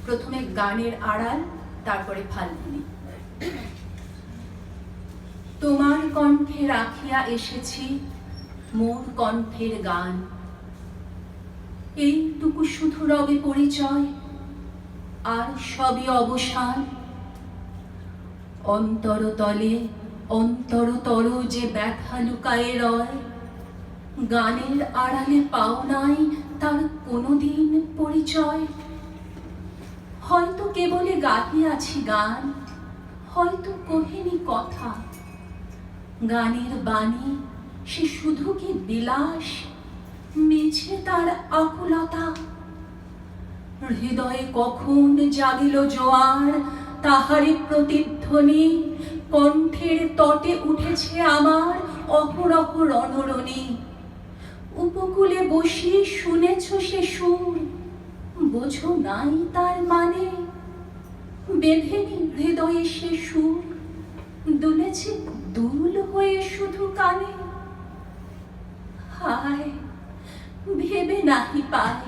প্রথমে গানের আড়াল, তারপরে ফাল্গুনি। তোমার কণ্ঠে রাখিয়া এসেছি মোর কণ্ঠের গান, এইটুকু শুধু রবে পরিচয়, আর সবই অবসান। অন্তরতলে অন্তরতর যে ব্যথা লুকায়ে রয়, গানের আড়ালে পাও নাই তার কোনোদিন পরিচয়। হয়তো কেবলে গাহিয়াছি গান, হয়তো কহিনি কথা। গানের বাণী সে শুধু কি বিলাস, মিছে তার আকুলতা। হৃদয়ে কখন জাগিল জোয়ার, তাহারই প্রতিধ্বনি কণ্ঠের তটে উঠেছে আমার অহরহ রণরণী। উপকূলে বসি শুনেছ সে সুর, বোঝো নাই তার মানে। বেঁধেনি হৃদয়ে সে সুর, দুলেছে দুল হয়ে শুধু কানে। হায় ভেবে নাহি পাই,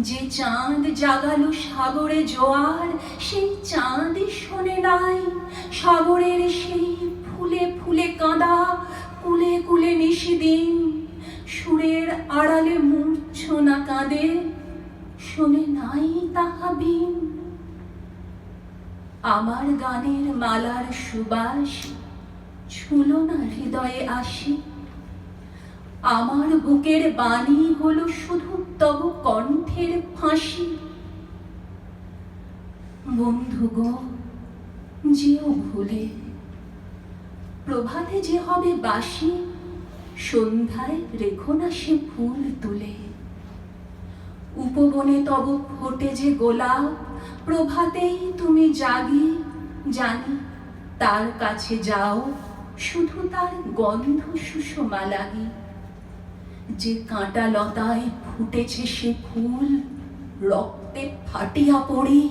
যে চাঁদ জাগালো সাগরে জোয়ার, সেই চাঁদই শোনে নাই সাগরের সেই ফুলে ফুলে কাঁদা কুলে কুলে নিশিদিন। সুরের আড়ালে মূর্ছনা কাঁদে, শোনে নাই তাহা বিন। আমার গানের মালার সুবাস ছুঁলো না হৃদয়ে আসি, আমার বুকের বাণী হলো শুধু তব কণ্ঠের ফাঁসি। বন্ধু গো যেও ভুলে, প্রভাতে যে হবে বাসি, সন্ধ্যায় রেখো না সে ফুল তুলে। উপবনে তব ফোটে যে গোলাপ, প্রভাতেই তুমি জাগি জানি তার কাছে যাও, শুধু তার গন্ধ সুষমা লাগি। যে কাঁটা লতায় ফুটেছে সে ফুল, রক্তে ফাটিয়া পড়ি।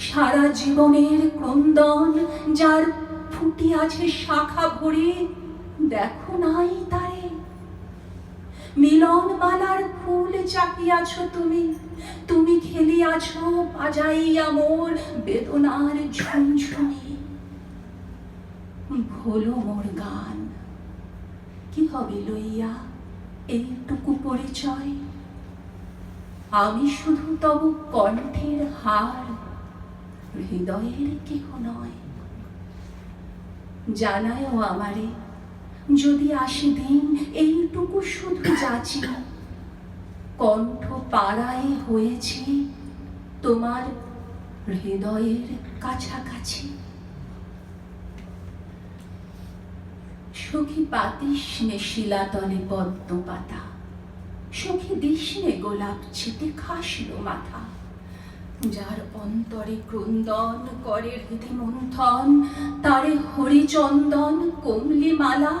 সারা জীবনের ক্রন্দন যার ফুটিয়াছে শাখা ভরি, দেখো নাই তারে। মিলন মালার ফুল চাপিয়াছ তুমি, তুমি খেলিয়াছ বাজাইয়া মোর বেদনার ঝুনঝুনি। ভোলো মোর গান, কি হবে লইয়া এইটুকু পরিচয়। আমি শুধু তব কণ্ঠের হার, হৃদয়ের কেহ নয়। জানায়ও আমারে, যদি আসে দিন এইটুকু শুধু যাচি, কণ্ঠ পাড়ায় হয়েছি তোমার হৃদয়ের কাছাকাছি। সখী পাতিস নে শিলাতলে পদ্ম পাতা, সখী দিস নে গোলাপ ছিটে খাসলো মাথা। যার অন্তরে ক্রন্দন করে হৃদি মন্থন, তারে হরিচন্দন কমলি মালা।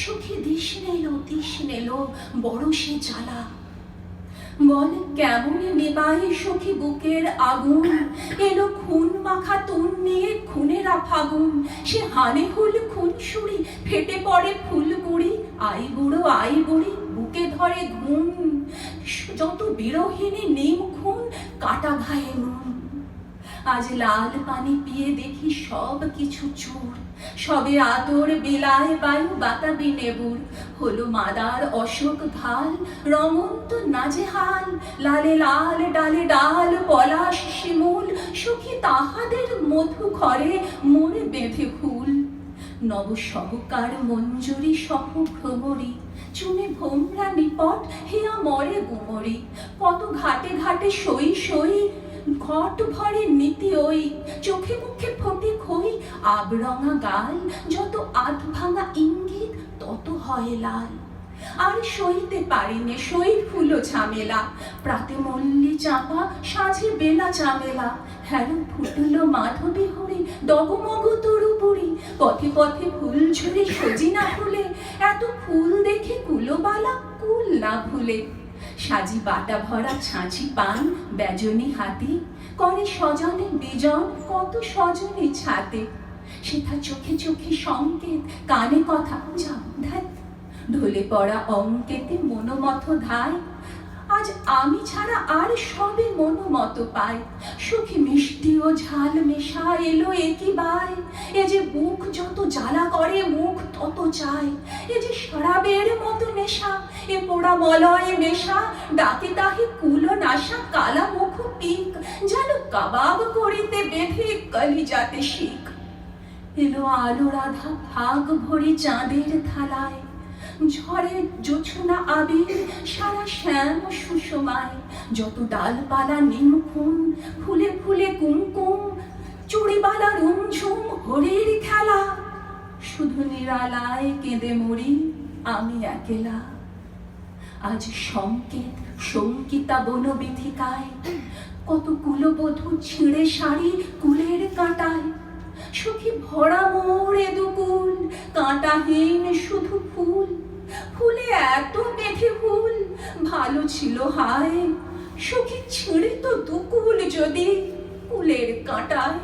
সখী দিস নেলো বড় সে জ্বালা। বল কেমনে নেবাই সখী বুকের আগুন, এলো খুন মাখা তুন নিয়ে খুনেরা ফাগুন। সে হানে হুল খুন সুরি, ফেটে পড়ে ফুলগুড়ি। আই বুড়ি বুকে ধরে ঘুম, যত বিরহিনী নিম খুন কাটা ঘায়ে নুন। আজ লাল পানি পিয়ে দেখি সব কিছু চুর, সবে আদর বিলায় বায়ু বাতাবি নেবুর। হলো মাদার অশোক ঘাল, রমন্ত নাজেহাল। লালে লাল ডালে ডাল পলাশ শিমুল, সখী তাহাদের মধু ঘরে মোরে বেঁধে ফুল। নব সহকার মঞ্জুরি সহ ভ্রমরি, চুনে ভোমরা নিপট হিয়া মরে গুমরি। কত ঘাটে ঘাটে সই সই, ঘট ভরে নীতি ওই। চোখে মুখে ফোটে খই, আবরঙা গাল। যত আধ ভাঙা ইঙ্গিত তত হয় লাল। আর সইতে পারিনে সই ফুলো ঝামেলা, প্রাতে মল্লি চাপা সাঁঝে বেলা চামেলা। হ্যারো ফুটল মাধবী হরি, ডগমগ তরু পুরি। পথে পথে ফুল ঝুরে সজিনা ফুলে, এত ফুল দেখে কুলোবালা কুল না ভুলে। সাজি বাটা ভরা ছাঁচি পান বেজনি হাতি, করে স্বজনে বিজন কত স্বজনে ছাতে। সেথা চোখে চোখে সংকেত, কানে কথা যাও ধ্যাত। ঢলে পড়া অঙ্কেতে মনোমথ ধায়, আজ আমি ছাড়া আর সবে মনোমত পায়, সুখী মিষ্টি ও ঝাল মেশা এলো একই বাই। এ যে বুক যত জ্বালা করে মুখ তত চায়, এ যে শরাবের মতো নেশা, এ পোড়া মলয় মেশা, ডাকে তাহে কুল নাশা, কালা মুখ পিক, যেন কাবাব করিতে বেঁধে কলিজাতে শিখ। এলো আলো রাধা ভাগ ভরে চাঁদের থালায়, ঝড়ে জোছনা আবির সারা শ্যাম সুষমায়, যত ডালপালা নিমকুম, ফুলে ফুলে কুমকুম, চুড়িবালা রুমঝুম হরির খেলা। শুধু নিরালায় কেঁদে মরি আমি একেলা। আজ সংকেত শঙ্কিতা বনবিথিকায়, কত কুলবধূ ছিঁড়ে শাড়ি কুলের কাঁটায়। সুখী ভরা মোর এ দুকুল, কাঁটাহীন শুধু ফুল, ফুলে এত বেঁধে ফুল, ভালো ছিল হায়। সুখী ছিঁড়ে তো দুকুল যদি কুলের কাঁটায়।